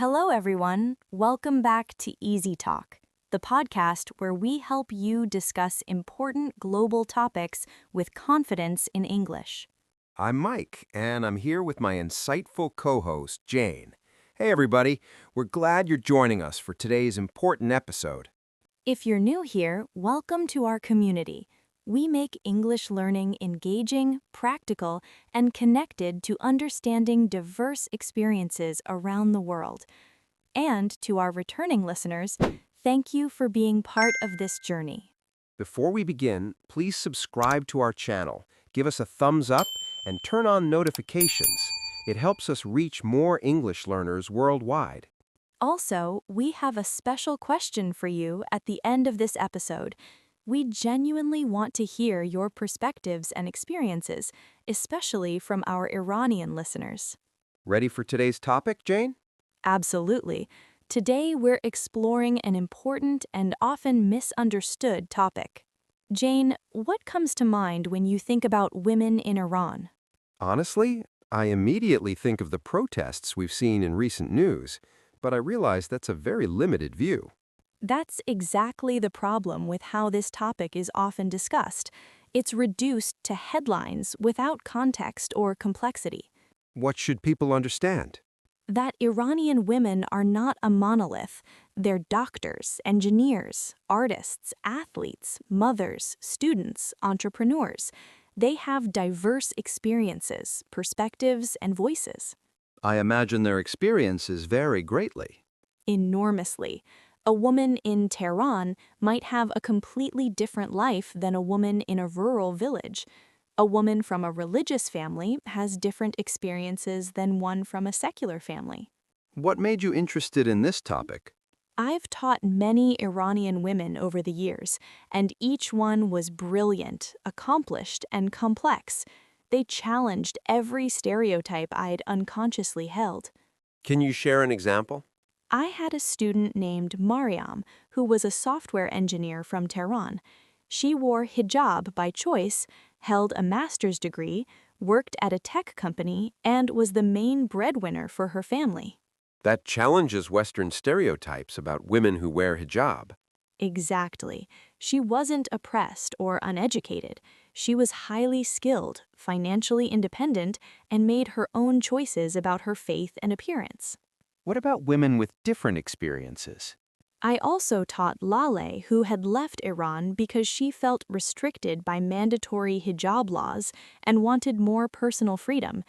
Hello, everyone. Welcome back to Easy Talk, the podcast where we help you discuss important global topics with confidence in English. I'm Mike, and I'm here with my insightful co-host, Jane. Hey, everybody. We're glad you're joining us for today's important episode. If you're new here, welcome to our community. We make English learning engaging, practical, and connected to understanding diverse experiences around the world. And to our returning listeners, thank you for being part of this journey. Before we begin, please subscribe to our channel, give us a thumbs up, and turn on notifications. It helps us reach more English learners worldwide. Also, we have a special question for you at the end of this episode. We genuinely want to hear your perspectives and experiences, especially from our Iranian listeners. Ready for today's topic, Jane? Absolutely. Today we're exploring an important and often misunderstood topic. Jane, what comes to mind when you think about women in Iran? Honestly, I immediately think of the protests we've seen in recent news, but I realize that's a very limited view. That's exactly the problem with how this topic is often discussed. It's reduced to headlines without context or complexity. What should people understand? That Iranian women are not a monolith. They're doctors, engineers, artists, athletes, mothers, students, entrepreneurs. They have diverse experiences, perspectives, and voices. I imagine their experiences vary greatly. Enormously. A woman in Tehran might have a completely different life than a woman in a rural village. A woman from a religious family has different experiences than one from a secular family. What made you interested in this topic? I've taught many Iranian women over the years, and each one was brilliant, accomplished, and complex. They challenged every stereotype I'd unconsciously held. Can you share an example? I had a student named Mariam, who was a software engineer from Tehran. She wore hijab by choice, held a master's degree, worked at a tech company, and was the main breadwinner for her family. That challenges Western stereotypes about women who wear hijab. Exactly. She wasn't oppressed or uneducated. She was highly skilled, financially independent, and made her own choices about her faith and appearance. What about women with different experiences? I also taught Lale, who had left Iran because she felt restricted by mandatory hijab laws and wanted more personal freedom.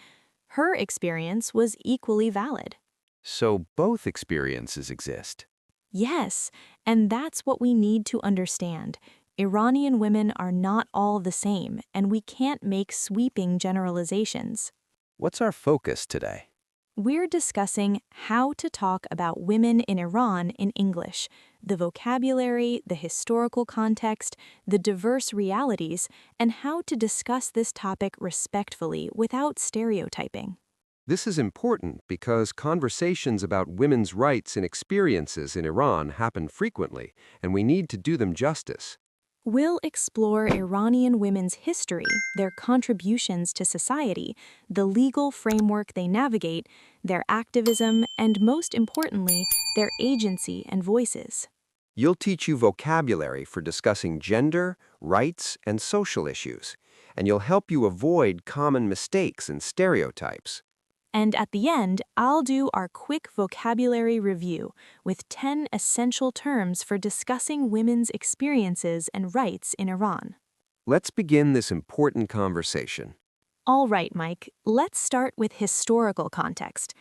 Her experience was equally valid. So both experiences exist. Yes, and that's what we need to understand. Iranian women are not all the same, and we can't make sweeping generalizations. What's our focus today? We're discussing how to talk about women in Iran in English, the vocabulary, the historical context, the diverse realities, and how to discuss this topic respectfully without stereotyping. This is important because conversations about women's rights and experiences in Iran happen frequently, and we need to do them justice. We'll explore Iranian women's history, their contributions to society, the legal framework they navigate, their activism, and most importantly, their agency and voices. You'll teach you vocabulary for discussing gender, rights, and social issues, and you'll help you avoid common mistakes and stereotypes. And at the end, I'll do our quick vocabulary review with 10 essential terms for discussing women's experiences and rights in Iran. Let's begin this important conversation. All right, Mike, let's start with historical context.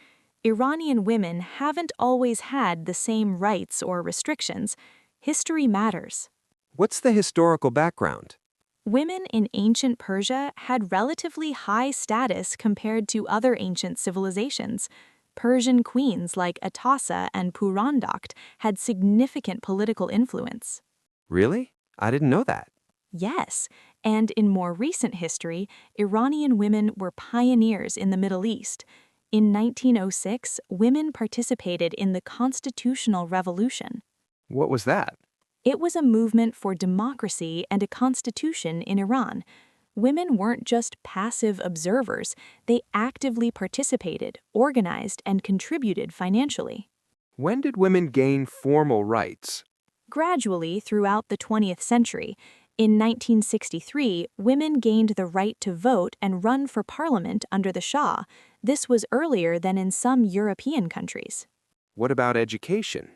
Iranian women haven't always had the same rights or restrictions. History matters. What's the historical background? Women in ancient Persia had relatively high status compared to other ancient civilizations. Persian queens like Atasa and Purandakht had significant political influence. Really? I didn't know that. Yes, and in more recent history, Iranian women were pioneers in the Middle East. In 1906, women participated in the Constitutional Revolution. What was that? It was a movement for democracy and a constitution in Iran. Women weren't just passive observers, they actively participated, organized, and contributed financially. When did women gain formal rights? Gradually, throughout the 20th century, in 1963, women gained the right to vote and run for parliament under the Shah. This was earlier than in some European countries. What about education?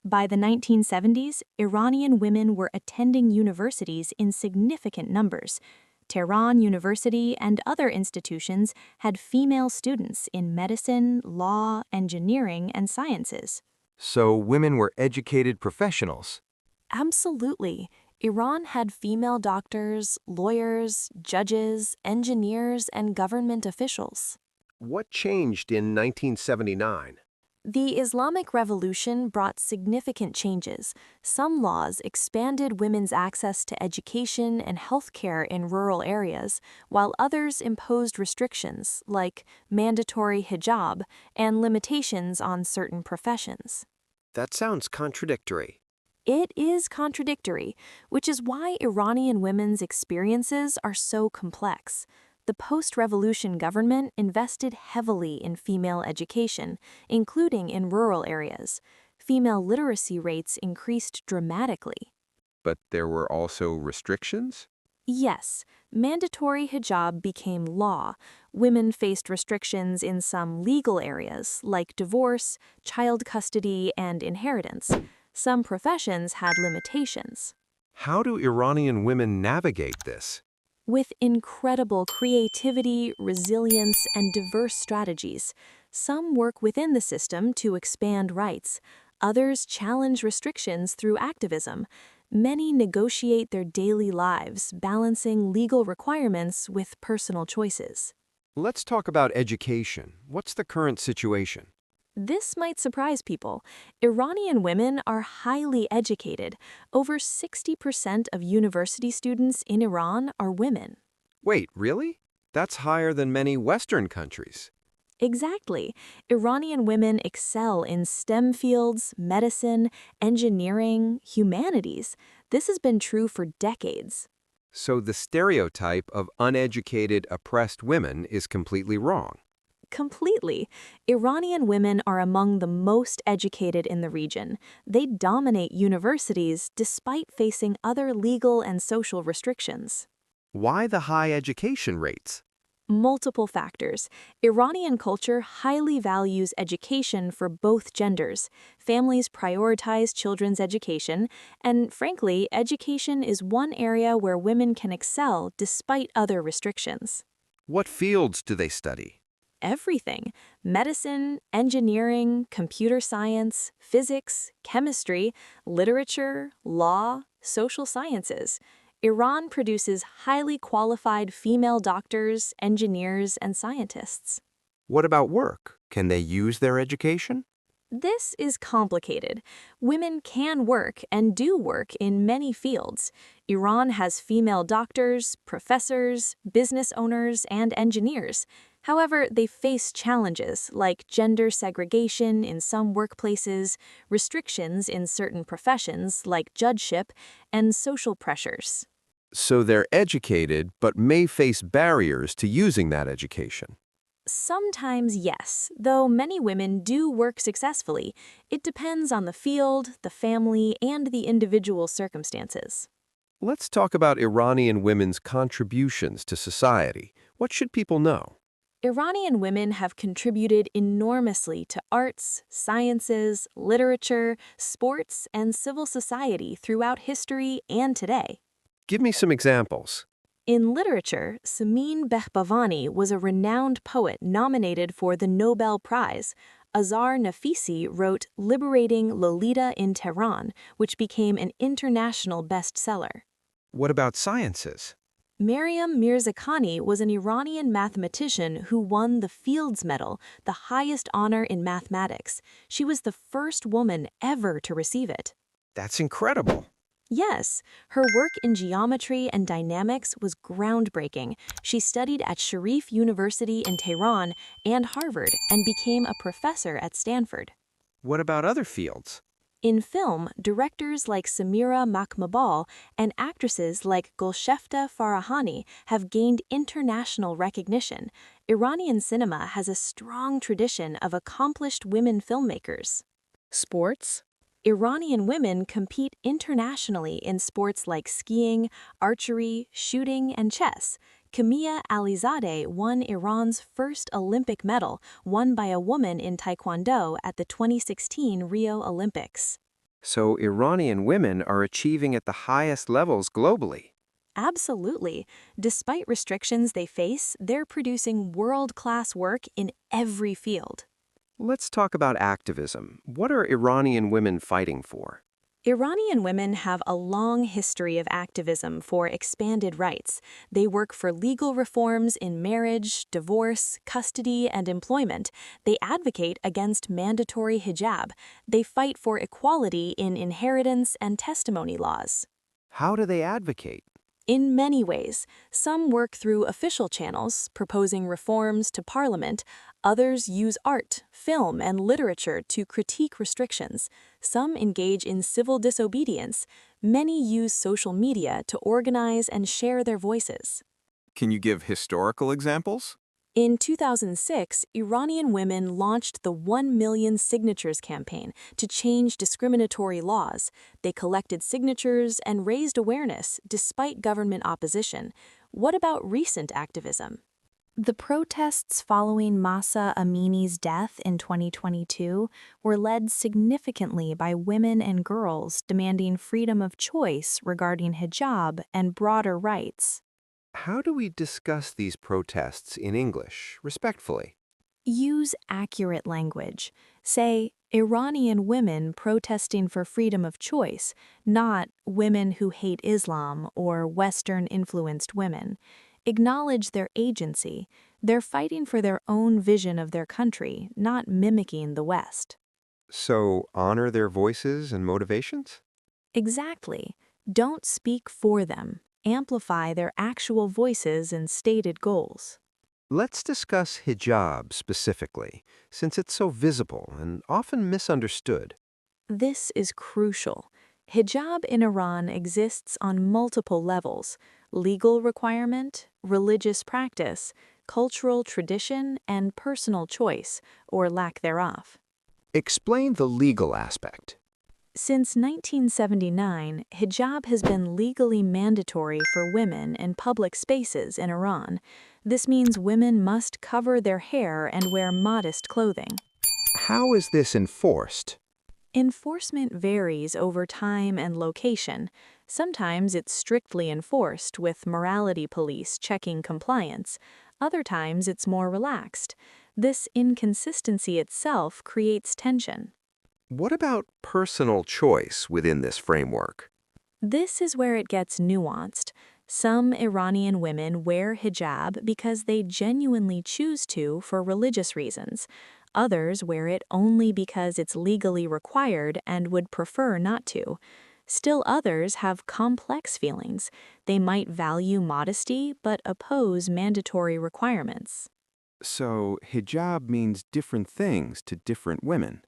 By the 1970s, Iranian women were attending universities in significant numbers. Tehran University and other institutions had female students in medicine, law, engineering, and sciences. So women were educated professionals. Absolutely. Iran had female doctors, lawyers, judges, engineers, and government officials. What changed in 1979? The Islamic Revolution brought significant changes. Some laws expanded women's access to education and healthcare in rural areas, while others imposed restrictions like mandatory hijab and limitations on certain professions. That sounds contradictory. It is contradictory, which is why Iranian women's experiences are so complex. The post-revolution government invested heavily in female education, including in rural areas. Female literacy rates increased dramatically. But there were also restrictions? Yes, mandatory hijab became law. Women faced restrictions in some legal areas, like divorce, child custody, and inheritance. Some professions had limitations. How do Iranian women navigate this? With incredible creativity, resilience, and diverse strategies, some work within the system to expand rights. Others challenge restrictions through activism. Many negotiate their daily lives, balancing legal requirements with personal choices. Let's talk about education. What's the current situation? This might surprise people. Iranian women are highly educated. Over 60% of university students in Iran are women. Wait, really? That's higher than many Western countries. Exactly. Iranian women excel in STEM fields, medicine, engineering, humanities. This has been true for decades. So the stereotype of uneducated, oppressed women is completely wrong. Completely. Iranian women are among the most educated in the region. They dominate universities despite facing other legal and social restrictions. Why the high education rates? Multiple factors. Iranian culture highly values education for both genders. Families prioritize children's education, and frankly, education is one area where women can excel despite other restrictions. What fields do they study? Everything: medicine, engineering, computer science, physics, chemistry, literature, law, social sciences. Iran produces highly qualified female doctors, engineers, and scientists. What about work? Can they use their education? This is complicated. Women can work and do work in many fields. Iran has female doctors, professors, business owners, and engineers. However, they face challenges like gender segregation in some workplaces, restrictions in certain professions like judgeship, and social pressures. So they're educated, but may face barriers to using that education. Sometimes yes, though many women do work successfully. It depends on the field, the family, and the individual circumstances. Let's talk about Iranian women's contributions to society. What should people know? Iranian women have contributed enormously to arts, sciences, literature, sports, and civil society throughout history and today. Give me some examples. In literature, Samin Behbahani was a renowned poet nominated for the Nobel Prize. Azar Nafisi wrote Liberating Lolita in Tehran, which became an international bestseller. What about sciences? Maryam Mirzakhani was an Iranian mathematician who won the Fields Medal, the highest honor in mathematics. She was the first woman ever to receive it. That's incredible. Yes, her work in geometry and dynamics was groundbreaking. She studied at Sharif University in Tehran and Harvard and became a professor at Stanford. What about other fields? In film, directors like Samira Makhmabal and actresses like Golshefta Farahani have gained international recognition. Iranian cinema has a strong tradition of accomplished women filmmakers. Sports. Iranian women compete internationally in sports like skiing, archery, shooting, and chess. Kamia Alizadeh won Iran's first Olympic medal, won by a woman in Taekwondo at the 2016 Rio Olympics. So Iranian women are achieving at the highest levels globally. Absolutely. Despite restrictions they face, they're producing world-class work in every field. Let's talk about activism. What are Iranian women fighting for? Iranian women have a long history of activism for expanded rights. They work for legal reforms in marriage, divorce, custody, and employment. They advocate against mandatory hijab. They fight for equality in inheritance and testimony laws. How do they advocate? In many ways, some work through official channels, proposing reforms to parliament. Others use art, film, and literature to critique restrictions. Some engage in civil disobedience. Many use social media to organize and share their voices. Can you give historical examples? In 2006, Iranian women launched the 1 Million Signatures campaign to change discriminatory laws. They collected signatures and raised awareness despite government opposition. What about recent activism? The protests following Mahsa Amini's death in 2022 were led significantly by women and girls demanding freedom of choice regarding hijab and broader rights. How do we discuss these protests in English, respectfully? Use accurate language. Say, Iranian women protesting for freedom of choice, not women who hate Islam or Western-influenced women. Acknowledge their agency. They're fighting for their own vision of their country, not mimicking the West. So honor their voices and motivations? Exactly. Don't speak for them. Amplify their actual voices and stated goals. Let's discuss hijab specifically, since it's so visible and often misunderstood. This is crucial. Hijab in Iran exists on multiple levels: legal requirement, religious practice, cultural tradition, and personal choice, or lack thereof. Explain the legal aspect. Since 1979, hijab has been legally mandatory for women in public spaces in Iran. This means women must cover their hair and wear modest clothing. How is this enforced? Enforcement varies over time and location. Sometimes it's strictly enforced, with morality police checking compliance. Other times it's more relaxed. This inconsistency itself creates tension. What about personal choice within this framework? This is where it gets nuanced. Some Iranian women wear hijab because they genuinely choose to for religious reasons. Others wear it only because it's legally required and would prefer not to. Still others have complex feelings. They might value modesty but oppose mandatory requirements. So, hijab means different things to different women.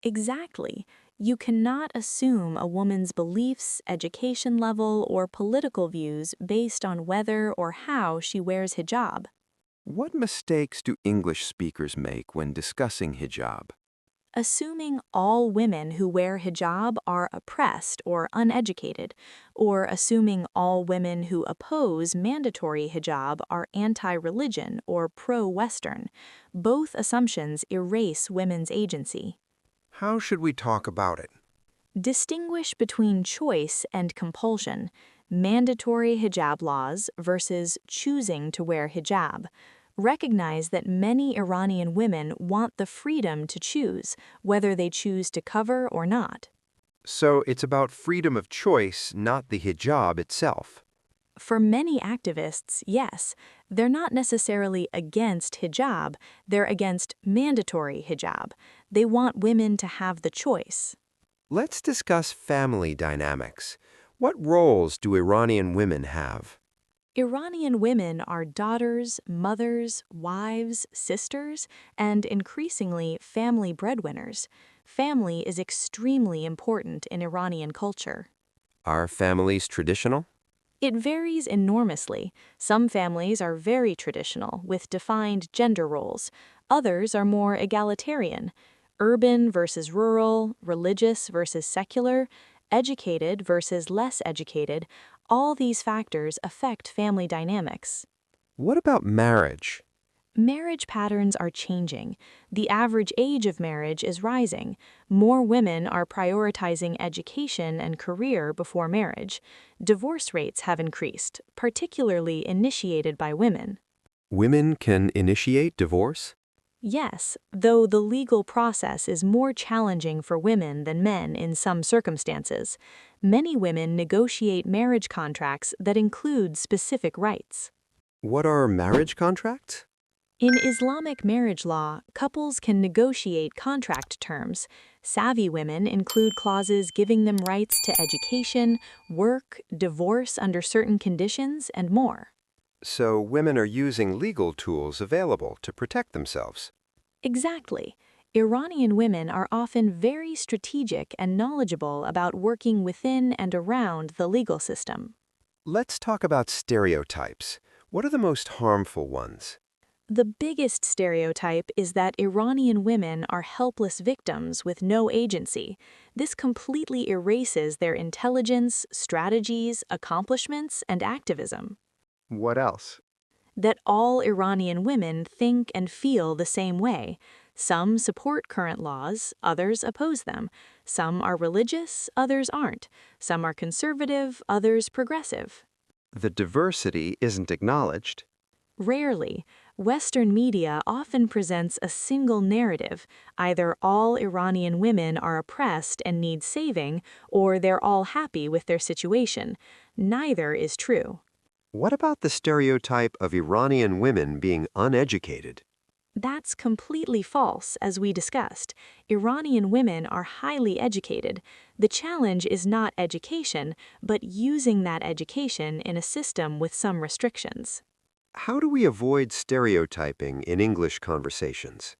Exactly. You cannot assume a woman's beliefs, education level, or political views based on whether or how she wears hijab. What mistakes do English speakers make when discussing hijab? Assuming all women who wear hijab are oppressed or uneducated, or assuming all women who oppose mandatory hijab are anti-religion or pro-Western. Both assumptions erase women's agency. How should we talk about it? Distinguish between choice and compulsion, mandatory hijab laws versus choosing to wear hijab. Recognize that many Iranian women want the freedom to choose, whether they choose to cover or not. So it's about freedom of choice, not the hijab itself. For many activists, yes, they're not necessarily against hijab, they're against mandatory hijab. They want women to have the choice. Let's discuss family dynamics. What roles do Iranian women have? Iranian women are daughters, mothers, wives, sisters, and increasingly family breadwinners. Family is extremely important in Iranian culture. Are families traditional? It varies enormously. Some families are very traditional, with defined gender roles. Others are more egalitarian. urban versus rural, religious versus secular, educated versus less educated, all these factors affect family dynamics. What about marriage? Marriage patterns are changing. The average age of marriage is rising. More women are prioritizing education and career before marriage. Divorce rates have increased, particularly initiated by women. Women can initiate divorce? Yes, though the legal process is more challenging for women than men in some circumstances. Many women negotiate marriage contracts that include specific rights. What are marriage contracts? In Islamic marriage law, couples can negotiate contract terms. Savvy women include clauses giving them rights to education, work, divorce under certain conditions, and more. So women are using legal tools available to protect themselves. Exactly. Iranian women are often very strategic and knowledgeable about working within and around the legal system. Let's talk about stereotypes. What are the most harmful ones? The biggest stereotype is that Iranian women are helpless victims with no agency. This completely erases their intelligence, strategies, accomplishments, and activism. What else? That all Iranian women think and feel the same way. Some support current laws, others oppose them. Some are religious, others aren't. Some are conservative, others progressive. The diversity isn't acknowledged. Rarely. Western media often presents a single narrative. Either all Iranian women are oppressed and need saving, or they're all happy with their situation. Neither is true. What about the stereotype of Iranian women being uneducated? That's completely false, as we discussed. Iranian women are highly educated. The challenge is not education, but using that education in a system with some restrictions. How do we avoid stereotyping in English conversations?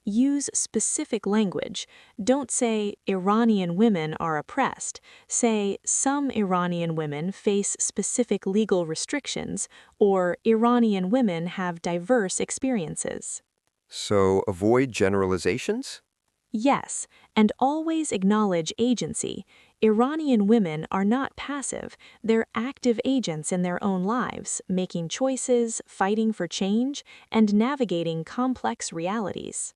Use specific language. Don't say, Iranian women are oppressed. Say, some Iranian women face specific legal restrictions, or Iranian women have diverse experiences. So avoid generalizations? Yes, and always acknowledge agency. Iranian women are not passive, they're active agents in their own lives, making choices, fighting for change, and navigating complex realities.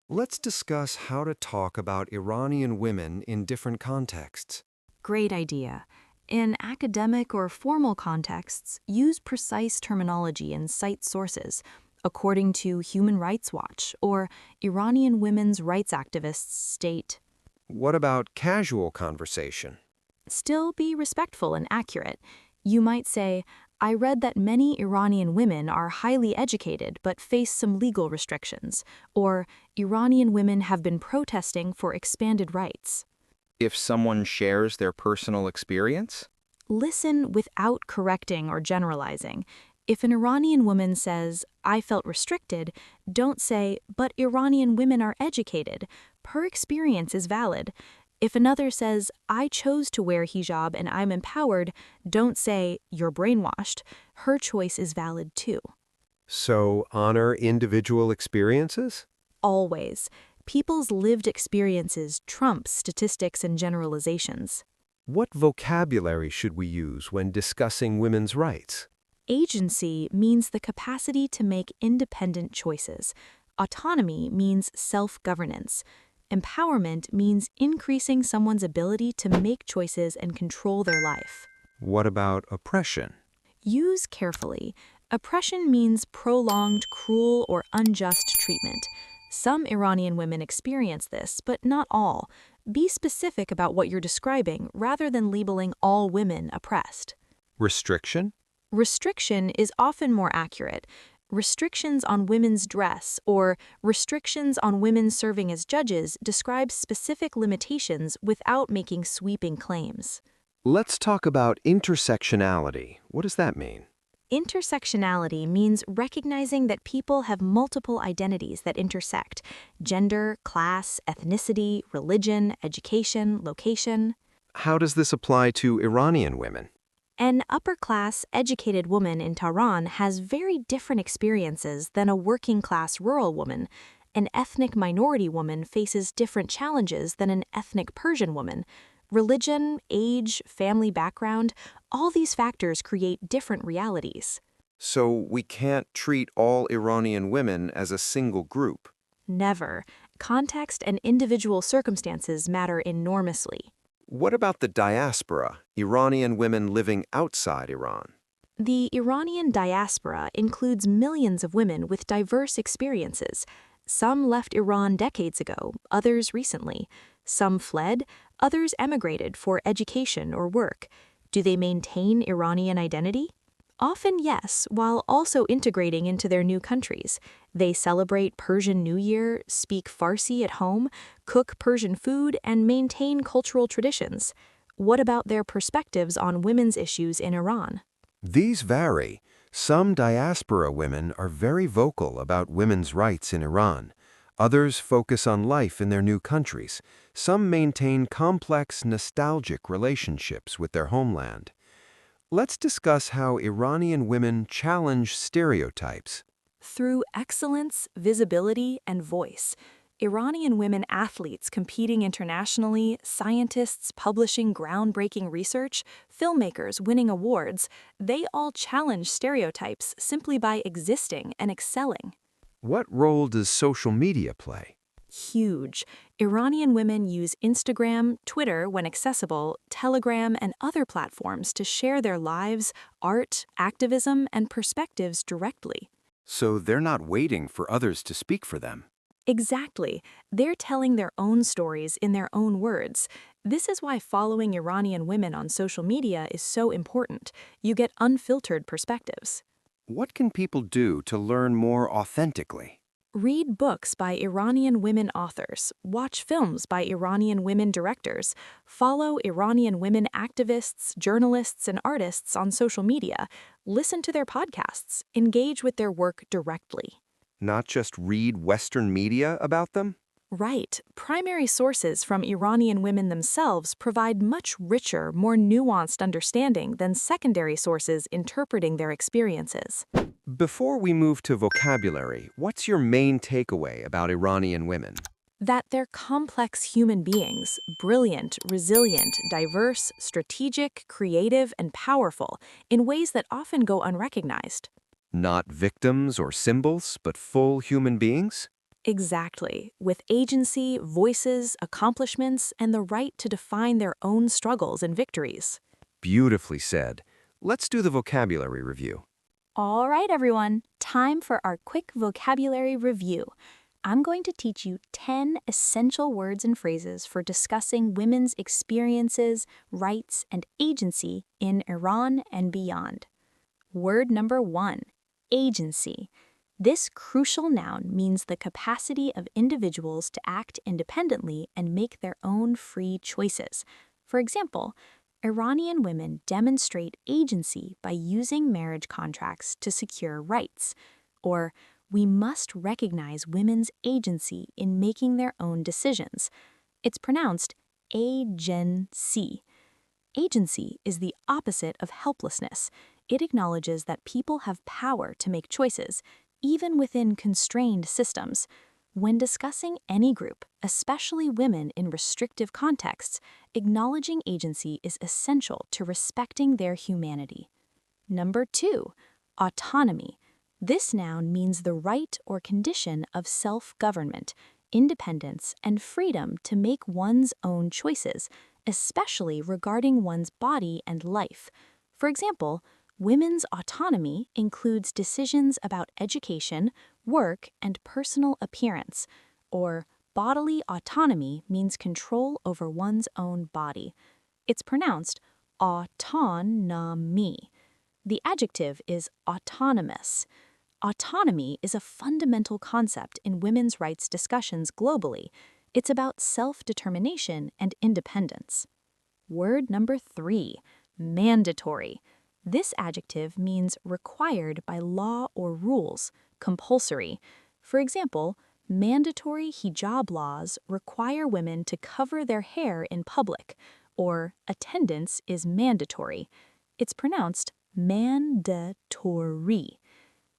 Let's discuss how to talk about Iranian women in different contexts. Great idea. In academic or formal contexts, use precise terminology and cite sources. According to Human Rights Watch or Iranian women's rights activists state, What about casual conversation? still be respectful and accurate. You might say, I read that many Iranian women are highly educated but face some legal restrictions, or Iranian women have been protesting for expanded rights. If someone shares their personal experience? Listen without correcting or generalizing. If an Iranian woman says, I felt restricted, don't say, but Iranian women are educated. Her experience is valid. If another says, I chose to wear hijab and I'm empowered, don't say, you're brainwashed. Her choice is valid too. So honor individual experiences? Always. People's lived experiences trump statistics and generalizations. What vocabulary should we use when discussing women's rights? Agency means the capacity to make independent choices. Autonomy means self-governance. Empowerment means increasing someone's ability to make choices and control their life. What about oppression? Use carefully. Oppression means prolonged, cruel, or unjust treatment. Some Iranian women experience this, but not all. Be specific about what you're describing rather than labeling all women oppressed. Restriction? Restriction is often more accurate. Restrictions on women's dress or restrictions on women serving as judges describe specific limitations without making sweeping claims. Let's talk about intersectionality. What does that mean? Intersectionality means recognizing that people have multiple identities that intersect: gender, class, ethnicity, religion, education, location. How does this apply to Iranian women? An upper-class, educated woman in Tehran has very different experiences than a working-class rural woman. An ethnic minority woman faces different challenges than an ethnic Persian woman. Religion, age, family background, all these factors create different realities. So we can't treat all Iranian women as a single group. Never. Context and individual circumstances matter enormously. What about the diaspora, Iranian women living outside Iran? The Iranian diaspora includes millions of women with diverse experiences. Some left Iran decades ago, others recently. Some fled, others emigrated for education or work. Do they maintain Iranian identity? Often yes, while also integrating into their new countries. They celebrate Persian New Year, speak Farsi at home, cook Persian food, and maintain cultural traditions. What about their perspectives on women's issues in Iran? These vary. Some diaspora women are very vocal about women's rights in Iran. Others focus on life in their new countries. Some maintain complex, nostalgic relationships with their homeland. Let's discuss how Iranian women challenge stereotypes. Through excellence, visibility, and voice, Iranian women athletes competing internationally, scientists publishing groundbreaking research, filmmakers winning awards, they all challenge stereotypes simply by existing and excelling. What role does social media play? Huge. Iranian women use Instagram, Twitter when accessible, Telegram, and other platforms to share their lives, art, activism, and perspectives directly. So they're not waiting for others to speak for them. Exactly. They're telling their own stories in their own words. This is why following Iranian women on social media is so important. You get unfiltered perspectives. What can people do to learn more authentically? Read books by Iranian women authors, watch films by Iranian women directors, follow Iranian women activists, journalists, and artists on social media, listen to their podcasts, engage with their work directly. Not just read Western media about them? Right. Primary sources from Iranian women themselves provide much richer, more nuanced understanding than secondary sources interpreting their experiences. Before we move to vocabulary, what's your main takeaway about Iranian women? That they're complex human beings, brilliant, resilient, diverse, strategic, creative, and powerful in ways that often go unrecognized. Not victims or symbols, but full human beings? Exactly, with agency, voices, accomplishments, and the right to define their own struggles and victories. Beautifully said. Let's do the vocabulary review. All right, everyone, time for our quick vocabulary review. I'm going to teach you 10 essential words and phrases for discussing women's experiences, rights, and agency in Iran and beyond. Word number 1, agency. This crucial noun means the capacity of individuals to act independently and make their own free choices. For example, Iranian women demonstrate agency by using marriage contracts to secure rights. Or, we must recognize women's agency in making their own decisions. It's pronounced agency. Agency is the opposite of helplessness. It acknowledges that people have power to make choices, even within constrained systems. When discussing any group, especially women in restrictive contexts, acknowledging agency is essential to respecting their humanity. Number 2, autonomy. This noun means the right or condition of self-government, independence, and freedom to make one's own choices, especially regarding one's body and life. For example, women's autonomy includes decisions about education, work, and personal appearance, or bodily autonomy means control over one's own body. It's pronounced autonomy. The adjective is autonomous. Autonomy is a fundamental concept in women's rights discussions globally. It's about self-determination and independence. Word number 3, mandatory. This adjective means required by law or rules, compulsory. For example, mandatory hijab laws require women to cover their hair in public, or attendance is mandatory. It's pronounced mandatory.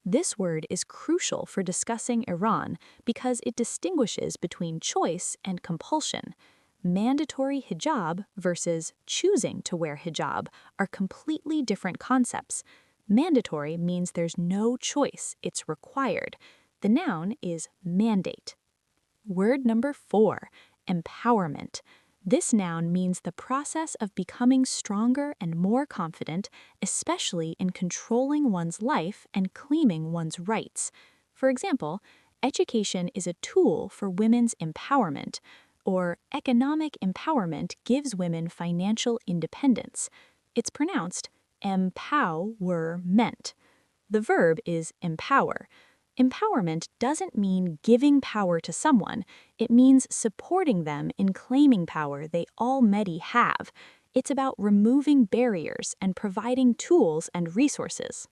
This word is crucial for discussing Iran because it distinguishes between choice and compulsion. Mandatory hijab versus choosing to wear hijab are completely different concepts. Mandatory means there's no choice, it's required. The noun is mandate. Word number 4, empowerment. This noun means the process of becoming stronger and more confident, especially in controlling one's life and claiming one's rights. For example, education is a tool for women's empowerment, or economic empowerment gives women financial independence. It's pronounced empowerment. The verb is empower. Empowerment doesn't mean giving power to someone, it means supporting them in claiming power they already have. It's about removing barriers and providing tools and resources.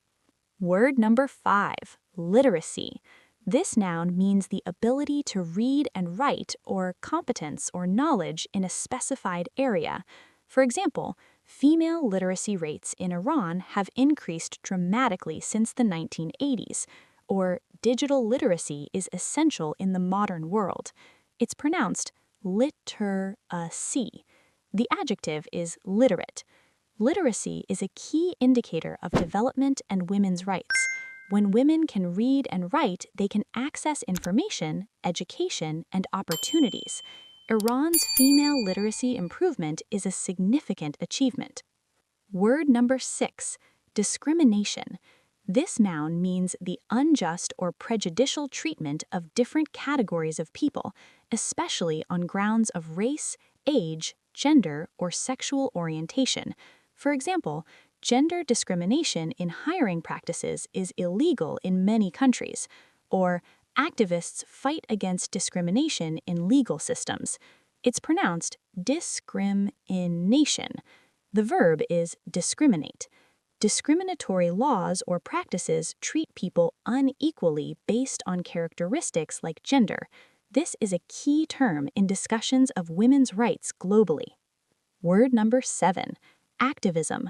Word number 5, literacy. This noun means the ability to read and write or competence or knowledge in a specified area. For example, female literacy rates in Iran have increased dramatically since the 1980s, or digital literacy is essential in the modern world. It's pronounced literacy. The adjective is literate. Literacy is a key indicator of development and women's rights. When women can read and write, they can access information, education, and opportunities. Iran's female literacy improvement is a significant achievement. Word number 6, discrimination. This noun means the unjust or prejudicial treatment of different categories of people, especially on grounds of race, age, gender, or sexual orientation. For example, gender discrimination in hiring practices is illegal in many countries, or activists fight against discrimination in legal systems. It's pronounced discrimination. The verb is discriminate. Discriminatory laws or practices treat people unequally based on characteristics like gender. This is a key term in discussions of women's rights globally. Word number 7, activism.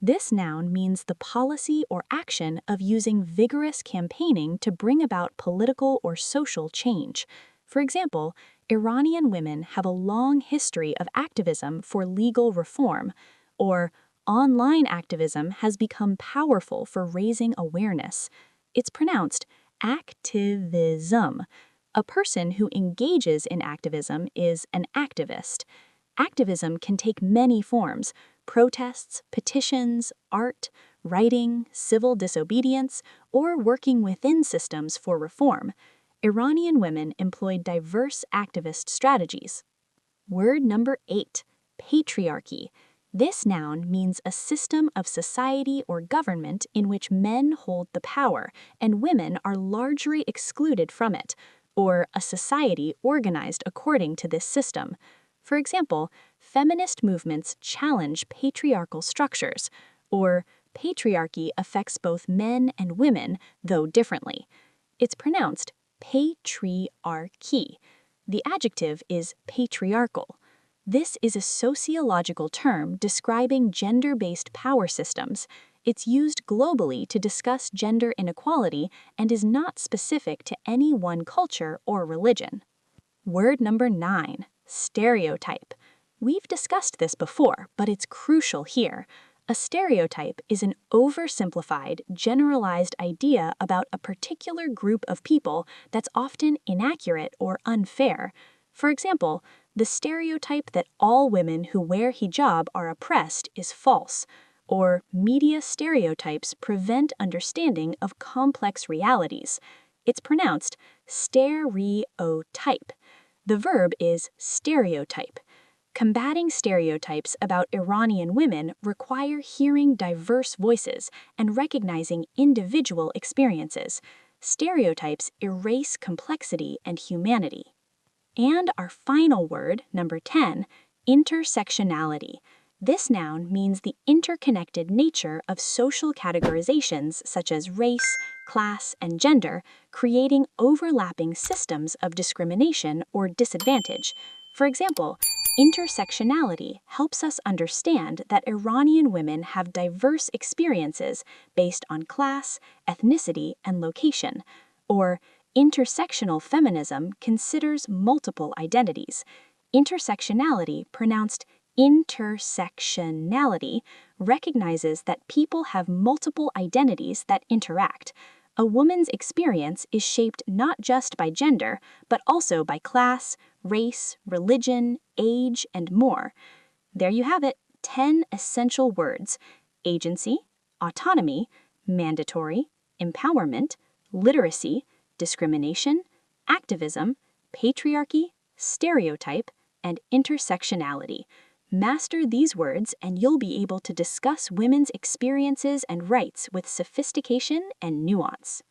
This noun means the policy or action of using vigorous campaigning to bring about political or social change. For example, Iranian women have a long history of activism for legal reform, or online activism has become powerful for raising awareness. It's pronounced activism. A person who engages in activism is an activist. Activism can take many forms: protests, petitions, art, writing, civil disobedience, or working within systems for reform. Iranian women employed diverse activist strategies. Word number 8, patriarchy. This noun means a system of society or government in which men hold the power and women are largely excluded from it, or a society organized according to this system. For example, feminist movements challenge patriarchal structures, or patriarchy affects both men and women, though differently. It's pronounced patriarchy. The adjective is patriarchal. This is a sociological term describing gender-based power systems. It's used globally to discuss gender inequality and is not specific to any one culture or religion. Word number 9, stereotype. We've discussed this before, but it's crucial here. A stereotype is an oversimplified, generalized idea about a particular group of people that's often inaccurate or unfair. For example, the stereotype that all women who wear hijab are oppressed is false, or media stereotypes prevent understanding of complex realities. It's pronounced stereotype. The verb is stereotype. Combating stereotypes about Iranian women require hearing diverse voices and recognizing individual experiences. Stereotypes erase complexity and humanity. And our final word, number 10, intersectionality. This noun means the interconnected nature of social categorizations such as race, class, and gender, creating overlapping systems of discrimination or disadvantage. For example, Intersectionality helps us understand that Iranian women have diverse experiences based on class, ethnicity, and location, or intersectional feminism considers multiple identities. Intersectionality, pronounced intersectionality, recognizes that people have multiple identities that interact. A woman's experience is shaped not just by gender, but also by class, race, religion, age, and more. There you have it, 10 essential words: agency, autonomy, mandatory, empowerment, literacy, discrimination, activism, patriarchy, stereotype, and intersectionality. Master these words and you'll be able to discuss women's experiences and rights with sophistication and nuance.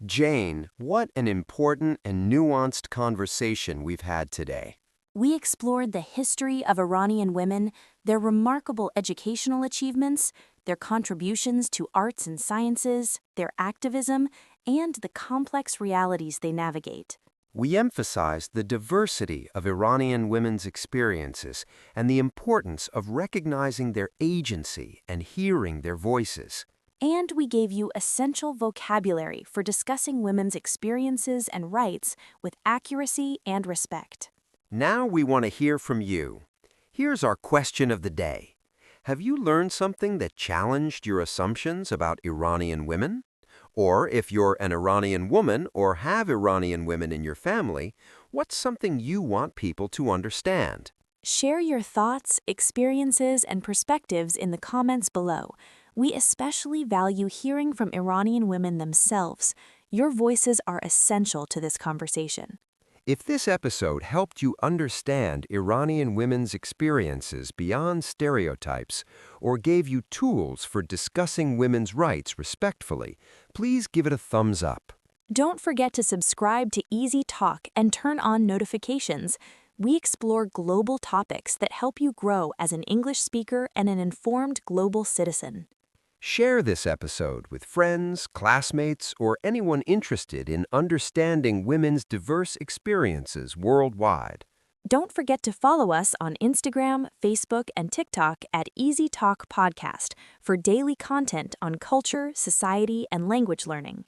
Jane, what an important and nuanced conversation we've had today. We explored the history of Iranian women, their remarkable educational achievements, their contributions to arts and sciences, their activism, and the complex realities they navigate. We emphasized the diversity of Iranian women's experiences and the importance of recognizing their agency and hearing their voices. And we gave you essential vocabulary for discussing women's experiences and rights with accuracy and respect. Now we want to hear from you. Here's our question of the day. Have you learned something that challenged your assumptions about Iranian women? Or if you're an Iranian woman or have Iranian women in your family, what's something you want people to understand? Share your thoughts, experiences, and perspectives in the comments below. We especially value hearing from Iranian women themselves. Your voices are essential to this conversation. If this episode helped you understand Iranian women's experiences beyond stereotypes or gave you tools for discussing women's rights respectfully, please give it a thumbs up. Don't forget to subscribe to Easy Talk and turn on notifications. We explore global topics that help you grow as an English speaker and an informed global citizen. Share this episode with friends, classmates, or anyone interested in understanding women's diverse experiences worldwide. Don't forget to follow us on Instagram, Facebook, and TikTok at Easy Talk Podcast for daily content on culture, society, and language learning.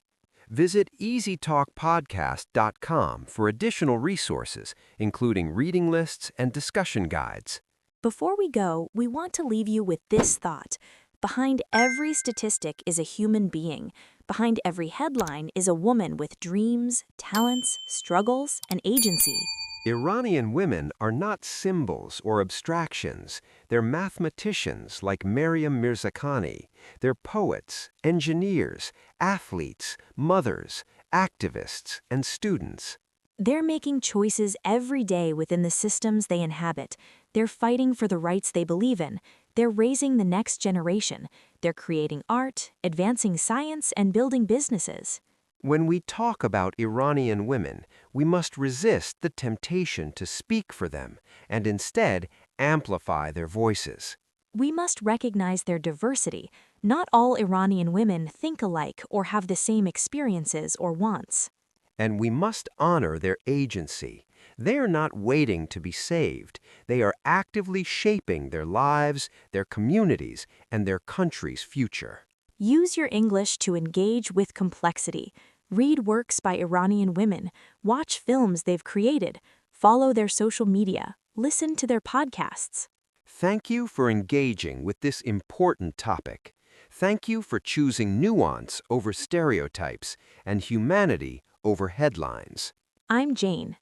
Visit easytalkpodcast.com for additional resources, including reading lists and discussion guides. Before we go, we want to leave you with this thought. Behind every statistic is a human being. Behind every headline is a woman with dreams, talents, struggles, and agency. Iranian women are not symbols or abstractions. They're mathematicians like Maryam Mirzakhani. They're poets, engineers, athletes, mothers, activists, and students. They're making choices every day within the systems they inhabit. They're fighting for the rights they believe in. They're raising the next generation. They're creating art, advancing science, and building businesses. When we talk about Iranian women, we must resist the temptation to speak for them and instead amplify their voices. We must recognize their diversity. Not all Iranian women think alike or have the same experiences or wants. And we must honor their agency. They are not waiting to be saved. They are actively shaping their lives, their communities, and their country's future. Use your English to engage with complexity. Read works by Iranian women. Watch films they've created. Follow their social media. Listen to their podcasts. Thank you for engaging with this important topic. Thank you for choosing nuance over stereotypes and humanity over headlines. I'm Jane.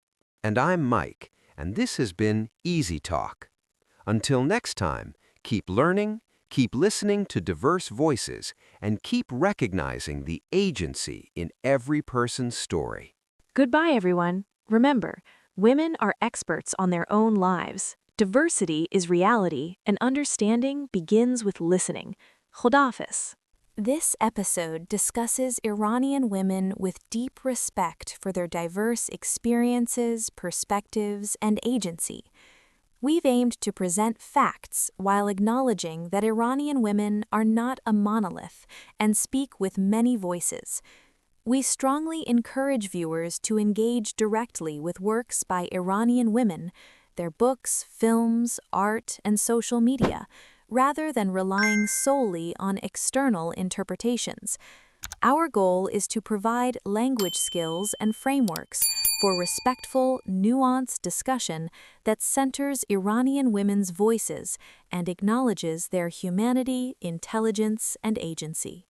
And I'm Mike, and this has been Easy Talk. Until next time, keep learning, keep listening to diverse voices, and keep recognizing the agency in every person's story. Goodbye, everyone. Remember, women are experts on their own lives. Diversity is reality, and understanding begins with listening. Khodafis. This episode discusses Iranian women with deep respect for their diverse experiences, perspectives, and agency. We've aimed to present facts while acknowledging that Iranian women are not a monolith and speak with many voices. We strongly encourage viewers to engage directly with works by Iranian women. their books, films, art, and social media, rather than relying solely on external interpretations. Our goal is to provide language skills and frameworks for respectful, nuanced discussion that centers Iranian women's voices and acknowledges their humanity, intelligence, and agency.